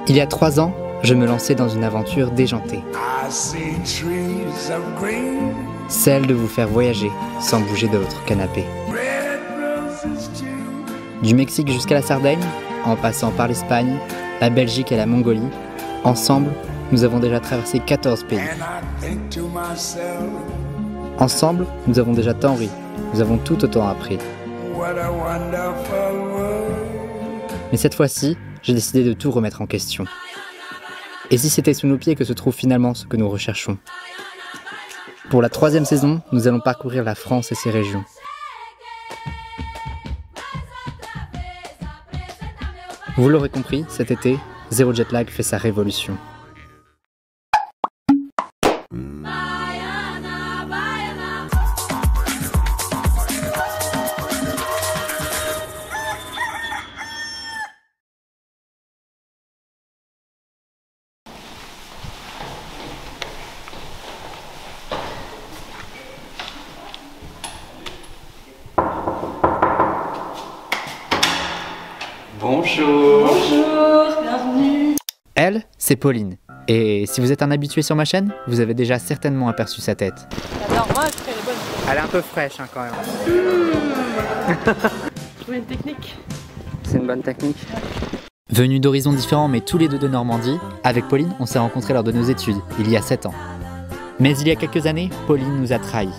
Il y a 3 ans, je me lançais dans une aventure déjantée. Celle de vous faire voyager sans bouger de votre canapé. Du Mexique jusqu'à la Sardaigne, en passant par l'Espagne, la Belgique et la Mongolie, ensemble, nous avons déjà traversé 14 pays. Ensemble, nous avons déjà tant ri, nous avons tout autant appris. Mais cette fois-ci, j'ai décidé de tout remettre en question. Et si c'était sous nos pieds que se trouve finalement ce que nous recherchons? Pour la 3e saison, nous allons parcourir la France et ses régions. Vous l'aurez compris, cet été, Zéro Jetlag fait sa révolution. Bonjour. Bonjour, bienvenue. Elle, c'est Pauline. Et si vous êtes un habitué sur ma chaîne, vous avez déjà certainement aperçu sa tête. Alors moi, je fais les bonnes. Elle est un peu fraîche quand même. Je vois une technique. C'est une bonne technique. Venus d'horizons différents mais tous les deux de Normandie, avec Pauline, on s'est rencontrés lors de nos études, il y a 7 ans. Mais il y a quelques années, Pauline nous a trahis.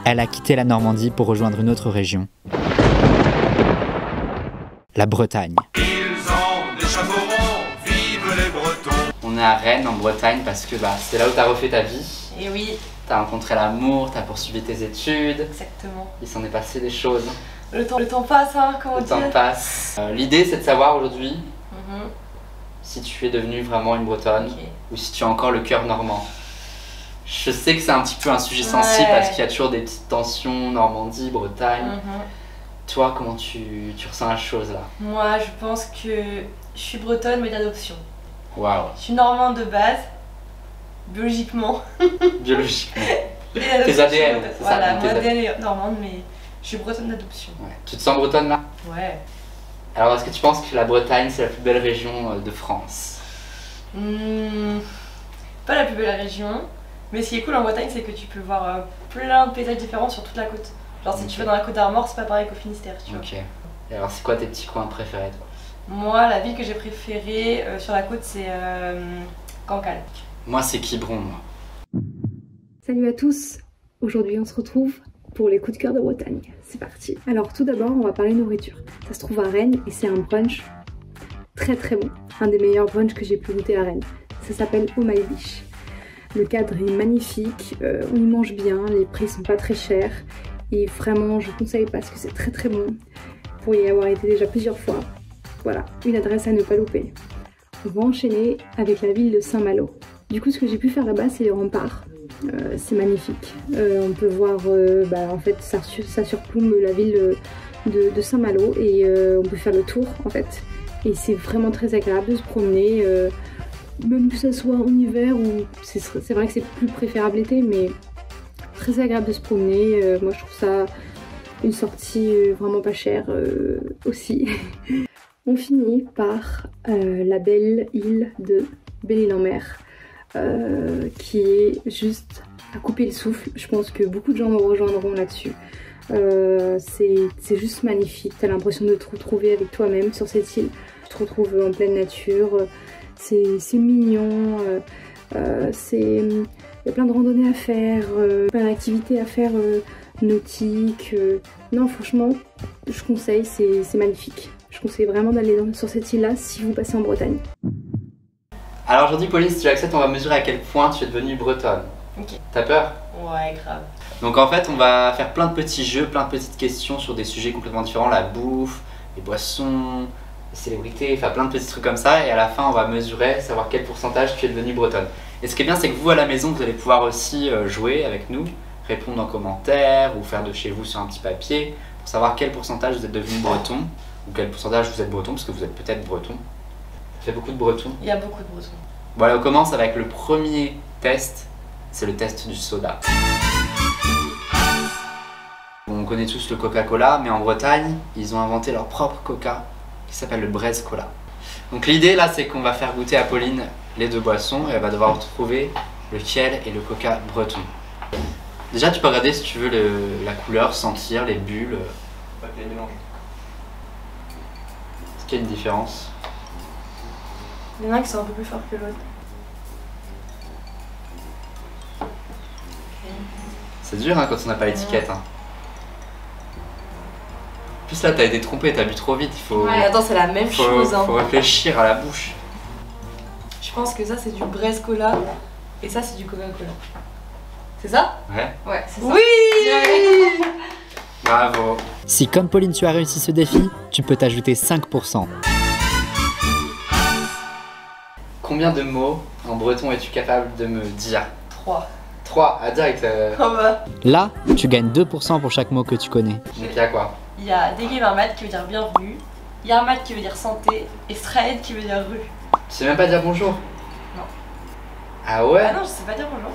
Elle a quitté la Normandie pour rejoindre une autre région. La Bretagne. Ils ont des chapeaux ronds, vive les Bretons. On est à Rennes en Bretagne parce que c'est là où t'as refait ta vie. Et oui. T'as rencontré l'amour, t'as poursuivi tes études. Exactement. Il s'en est passé des choses. Le temps passe, hein, comment dire. Le temps passe. L'idée c'est de savoir aujourd'hui si tu es devenue vraiment une Bretonne ou si tu as encore le cœur normand. Je sais que c'est un petit peu un sujet sensible parce qu'il y a toujours des petites tensions, Normandie, Bretagne. Toi, comment tu ressens la chose là? Moi, je pense que je suis bretonne mais d'adoption. Waouh. Je suis normande de base, biologiquement. Biologiquement. Tes ADN, c'est ça? Voilà, mon ADN est normande mais je suis bretonne d'adoption. Ouais. Tu te sens bretonne là? Ouais. Alors, est-ce que tu penses que la Bretagne c'est la plus belle région de France? Pas la plus belle région, mais ce qui est cool en Bretagne, c'est que tu peux voir plein de paysages différents sur toute la côte. Genre si tu vas dans la Côte d'Armor, c'est pas pareil qu'au Finistère, tu vois. Ok. Et alors c'est quoi tes petits coins préférés toi? Moi, la ville que j'ai préférée sur la côte, c'est Cancale. Moi c'est Quiberon, moi. Salut à tous. Aujourd'hui on se retrouve pour les coups de cœur de Bretagne. C'est parti. Alors tout d'abord on va parler nourriture. Ça se trouve à Rennes et c'est un brunch très très bon. Un des meilleurs brunchs que j'ai pu goûter à Rennes. Ça s'appelle Oh My Dish. Le cadre est magnifique, on y mange bien, les prix sont pas très chers. Et vraiment, je conseille parce que c'est très très bon. Pour y avoir été déjà plusieurs fois. Voilà, une adresse à ne pas louper. On va enchaîner avec la ville de Saint-Malo. Du coup, ce que j'ai pu faire là-bas, c'est les remparts. C'est magnifique. On peut voir, en fait, ça surplombe la ville de Saint-Malo et on peut faire le tour en fait. Et c'est vraiment très agréable de se promener, même que ça soit en hiver ou c'est vrai que c'est plus préférable l'été, mais très agréable de se promener. Moi je trouve ça une sortie vraiment pas chère aussi. On finit par la belle île de Belle-Île-en-Mer qui est juste à couper le souffle. Je pense que beaucoup de gens me rejoindront là-dessus. C'est juste magnifique, t'as l'impression de te retrouver avec toi-même sur cette île. Tu te retrouves en pleine nature, c'est mignon, il y a plein de randonnées à faire, plein d'activités à faire nautiques. Non franchement, je conseille, c'est magnifique. Je conseille vraiment d'aller sur cette île-là si vous passez en Bretagne. Alors aujourd'hui Pauline, si tu acceptes, on va mesurer à quel point tu es devenue bretonne. Ok. T'as peur? Ouais, grave. Donc en fait on va faire plein de petits jeux, plein de petites questions sur des sujets complètement différents, la bouffe, les boissons, les célébrités, enfin plein de petits trucs comme ça, et à la fin on va mesurer, savoir quel pourcentage tu es devenue bretonne. Et ce qui est bien c'est que vous à la maison vous allez pouvoir aussi jouer avec nous, répondre en commentaire ou faire de chez vous sur un petit papier pour savoir quel pourcentage vous êtes devenu breton ou quel pourcentage vous êtes breton, parce que vous êtes peut-être breton. Ça fait beaucoup de bretons. Il y a beaucoup de bretons. Voilà, on commence avec le premier test, c'est le test du soda. On connaît tous le Coca-Cola, mais en Bretagne, ils ont inventé leur propre Coca qui s'appelle le Braise Cola. Donc l'idée là, c'est qu'on va faire goûter à Pauline les deux boissons et elle va devoir trouver lequel est le coca breton. Déjà, tu peux regarder si tu veux la couleur, sentir les bulles. Pas que les mélanges. Est-ce qu'il y a une différence? Il y en a qui sont un peu plus forts que l'autre. C'est dur hein, quand on n'a pas l'étiquette. Hein. En plus là, t'as été trompé, t'as bu trop vite. Il faut, Ouais, attends, c'est la même chose. Hein. faut réfléchir à la bouche. Je pense que ça c'est du Braise Cola et ça c'est du Coca-Cola. C'est ça? Ouais. Ouais, c'est ça. Oui. Bravo. Si comme Pauline tu as réussi ce défi, tu peux t'ajouter 5%. Combien de mots en breton es-tu capable de me dire? 3. 3, à direct. Oh bah. Là, tu gagnes 2% pour chaque mot que tu connais. Donc il y a quoi? Il y a Dege Marmat qui veut dire bienvenue, Yarmat qui veut dire santé et Straed qui veut dire rue. Tu sais même pas dire bonjour? Non. Ah ouais? Ah non, je sais pas dire bonjour.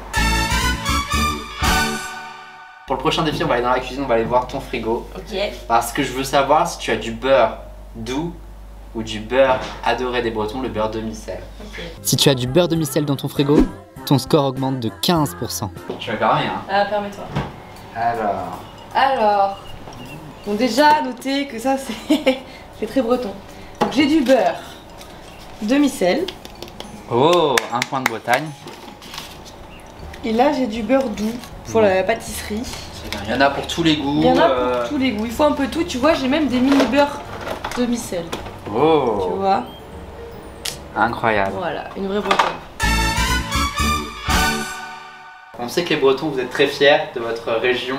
Pour le prochain défi, on va aller dans la cuisine, on va aller voir ton frigo. Ok. Parce que je veux savoir si tu as du beurre doux ou du beurre adoré des Bretons, le beurre demi-sel. Ok. Si tu as du beurre demi-sel dans ton frigo, ton score augmente de 15%. Je vais faire rien. Ah, permets-toi. Alors, Bon, déjà, notez que ça c'est très breton. Donc j'ai du beurre demi-sel. oh, un point de Bretagne. Et là j'ai du beurre doux pour la pâtisserie. C'est bien. Il y en a pour tous les goûts. Il y en a pour tous les goûts. Il faut un peu tout. Tu vois, j'ai même des mini beurres demi-sel. Oh, Tu vois. incroyable. Voilà, une vraie bretonne. On sait que les Bretons, vous êtes très fiers de votre région.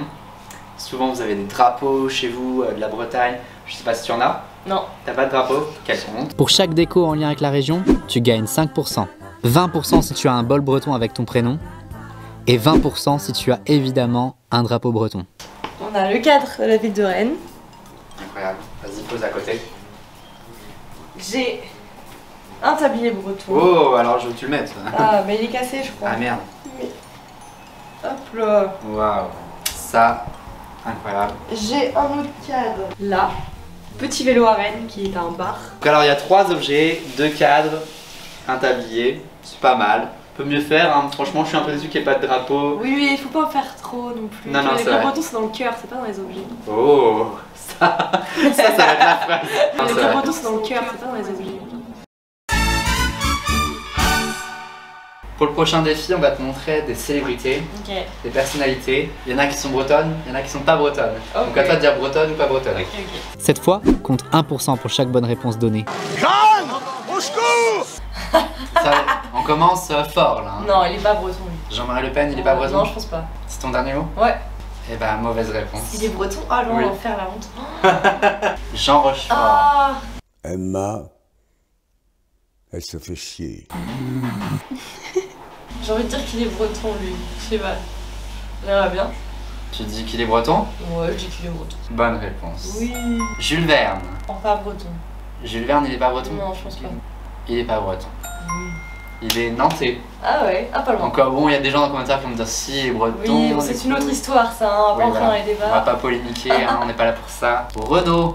Souvent, vous avez des drapeaux chez vous, de la Bretagne. Je sais pas si tu en as. Non. T'as pas de drapeau? Quel honte. Pour chaque déco en lien avec la région, tu gagnes 5%. 20% si tu as un bol breton avec ton prénom. Et 20% si tu as évidemment un drapeau breton. On a le cadre de la ville de Rennes. Incroyable. Vas-y, pose à côté. J'ai un tablier breton. Oh, alors je veux que tu le mettes. Ah, mais il est cassé, je crois. Ah merde. Hop là. Waouh. Ça, incroyable. J'ai un autre cadre. Là. Petit vélo à Rennes qui est un bar. Donc alors il y a 3 objets, 2 cadres, un tablier, c'est pas mal. Peut mieux faire, hein. Franchement je suis un peu déçu qu'il n'y ait pas de drapeau. Oui, oui, il faut pas en faire trop non plus. Non, non, les c'est vrai. bretons c'est dans le cœur, c'est pas dans les objets. Oh, ça va être la phrase. Non, Les c'est vrai. bretons c'est dans le cœur, c'est pas dans les objets. Pour le prochain défi, on va te montrer des célébrités, Ok. des personnalités. Il y en a qui sont bretonnes, il y en a qui sont pas bretonnes. Ok. Donc à toi de dire bretonne ou pas bretonne. Ok, ok. Cette fois, compte 1% pour chaque bonne réponse donnée. Ça, on commence fort là. Hein. Non, il est pas breton lui. Jean-Marie Le Pen, il est pas breton? Non, je pense pas. C'est ton dernier mot? Ouais. Eh ben mauvaise réponse. Il est breton? Ah non, Oui. on va faire la honte. Jean Rochefort. Ah. Emma, elle se fait chier. J'ai envie de dire qu'il est breton lui. Je sais pas. J'aimerais bien. Tu dis qu'il est breton? Ouais, je dis qu'il est breton. Bonne réponse. Oui. Jules Verne. Pas breton. Jules Verne, il est pas breton? Non, je pense pas. Il est pas breton. Oui. Il est nantais. Ah ouais, ah pas loin. Encore bon, il y a des gens dans les commentaires qui vont me dire si, il est breton. Oui, bon, c'est une autre histoire ça, hein. On va Oui, pas rentrer voilà. dans les On va débats. pas polémiquer, hein, on n'est pas là pour ça. Renaud.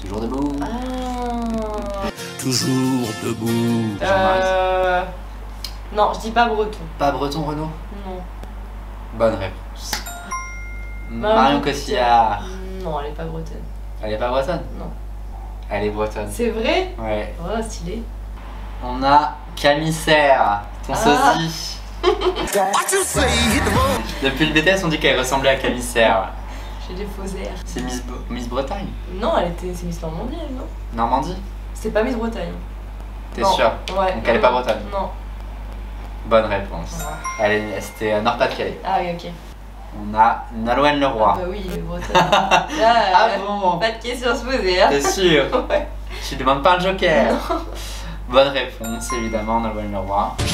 Toujours debout. Ah. Toujours debout. Non, je dis pas breton. Pas breton, Renaud? Non. Bonne réponse. Marion Marion Cotillard. Non, elle est pas bretonne. Elle est pas bretonne? Non. Elle est bretonne. C'est vrai? Ouais. Oh, stylé. On a Camille Serre, ton Ah. sosie. Depuis le BTS, on dit qu'elle ressemblait à Camille Serre. J'ai des faux airs. C'est Miss Bretagne? Non, c'est Miss Normandie, elle, non? Normandie? C'était pas Miss Bretagne. T'es Non. sûr? Ouais. Donc elle est pas bretonne? Non. Bonne réponse. C'était Nord-Pas-de-Calais. Ah oui, ok. On a Nolwenn Ah Leroy. bah oui, elle est bretonne. Là, Ah bon? pas de questions à se poser, hein. T'es sûr? Ouais. Tu demandes pas un joker? Bonne réponse, évidemment, Nolwenn Leroy. Tu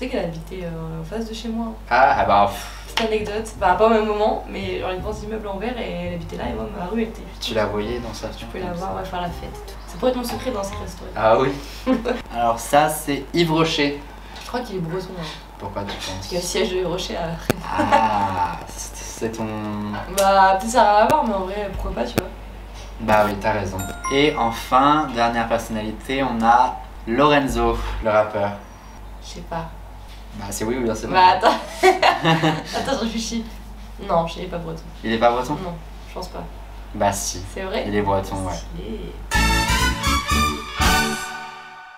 sais qu'elle habitait en face de chez moi. Ah bah, pff, Petite anecdote. Bah, pas au même moment, mais genre une pense immeuble en verre et elle habitait là et moi, ma rue, elle était juste. tu la voyais dans sa Tu peux la voir, on va faire la fête et tout. Ça pourrait être mon secret dans ce restaurant. Ah oui. Alors ça, c'est Yves Rocher. Je crois qu'il est breton. Hein. Pourquoi tu Parce penses? qu'il y a le siège de Rocher à Rennes. Ah, c'est ton... Bah, peut-être ça n'a rien à voir, mais en vrai, pourquoi pas, tu vois. Bah oui, t'as raison. Et enfin, dernière personnalité, on a Lorenzo, le rappeur. Je sais pas. Bah c'est oui ou bien c'est non. Bah attends. Attends, je réfléchis. Non, il est pas breton. Il est pas breton? Non, je pense pas. Bah si. C'est vrai? Il est breton, ouais. Stylé.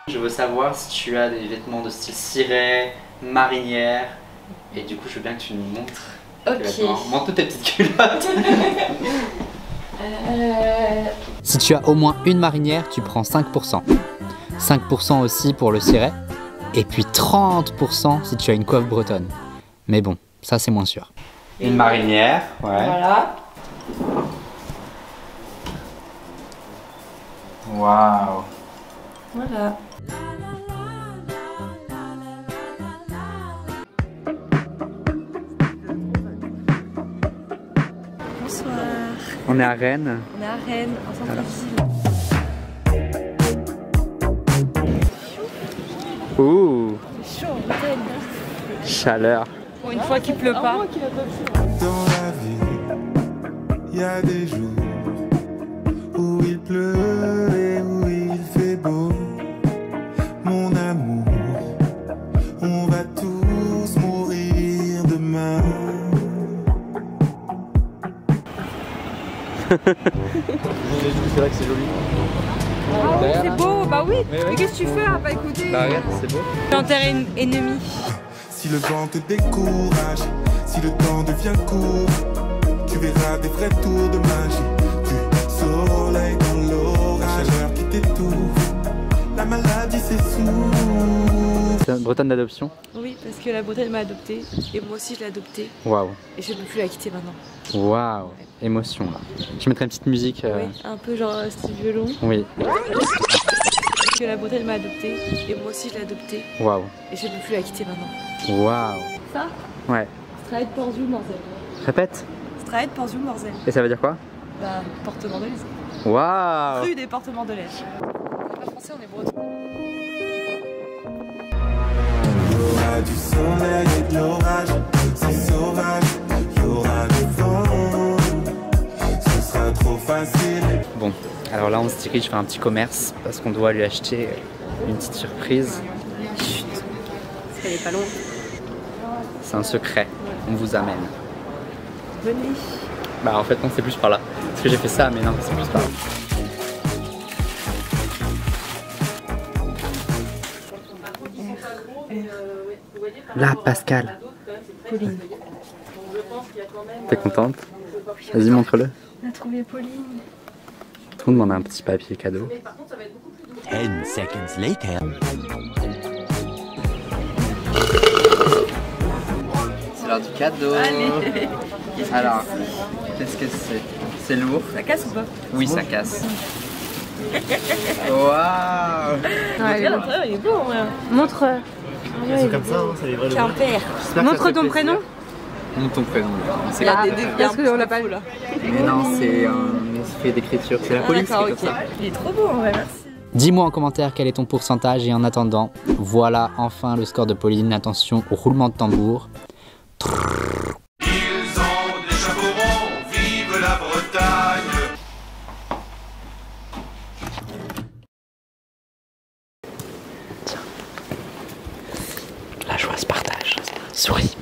Je veux savoir si tu as des vêtements de style ciré, marinière. Et du coup, je veux bien que tu nous montres. Ok. Montre tes petites culottes. Si tu as au moins une marinière, tu prends 5%. 5% aussi pour le ciré. Et puis 30% si tu as une coiffe bretonne. Mais bon, ça c'est moins sûr. Une marinière, ouais. Voilà. Waouh. Voilà. Bonsoir. On est à Rennes. On est à Rennes, en centre-ville. Ouh, C'est chaud en Bretagne. chaleur. Pour une fois qu'il pleut pas. Dans la vie, il y a des jours où il pleut et où il fait beau. Mon amour, on va tous mourir demain. C'est vrai que c'est joli. Ah oui, c'est beau, bah oui. Mais qu'est-ce que tu fais à pas écouter? Bah regarde, c'est beau. L'intérêt ennemi. Si le vent te décourage, si le temps devient court, tu verras des vrais tours de magie. Du soleil dans l'orage, la chaleur qui t'étouffe, la maladie s'essouffle. C'est une Bretonne d'adoption. Oui, parce que la Bretagne m'a adoptée et moi aussi je l'ai adoptée Waouh. et je ne peux plus la quitter maintenant. Waouh. Émotion là. Je mettrai une petite musique. Oui, un peu genre style violon. Oui. Parce que la Bretagne m'a adoptée et moi aussi je l'ai adoptée Waouh. et je ne peux plus la quitter maintenant. Waouh. Ça, Ouais. Stride Porzul Morzel. Répète. Stride Porzul Morzel. Et ça veut dire quoi? Bah, portement de l'Est. Waouh. Rue des portements de l'Est. On n'est pas français, on est breton. Il y aura du soleil et de l'orage, c'est sauvage. Il y aura du vent, ce sera trop facile. Bon, alors là on se dirige vers un petit commerce parce qu'on doit lui acheter une petite surprise. Chut. Parce qu'elle est pas longue. C'est un secret. On vous amène. Venez. Bah en fait non, c'est plus par là. Parce que j'ai fait ça, mais non, c'est plus par là. Là, Pascal. Pauline. T'es contente? Vas-y, montre-le. On a trouvé Pauline. Tout le monde a un petit papier cadeau. 10 seconds later. C'est l'heure du cadeau. Allez. Alors, qu'est-ce que c'est? C'est lourd? Ça casse ou pas? Oui, ça casse. Waouh! Regarde, l'intérieur il est beau en vrai. Montre. C'est comme ça, hein, ça les vrais Tiens, père. J'espère que ça Montre te fait ton plaisir. prénom. Montre ton prénom. C'est Là, parce qu'on l'a pas vu. Mais non, c'est un esprit d'écriture. C'est la police qui D'accord, fait ok. comme ça. Il est trop beau en vrai, merci. Dis-moi en commentaire quel est ton pourcentage et en attendant, voilà enfin le score de Pauline. Attention au roulement de tambour. Ils ont des chapeaux ronds, vive la Bretagne. La joie se partage. Souris.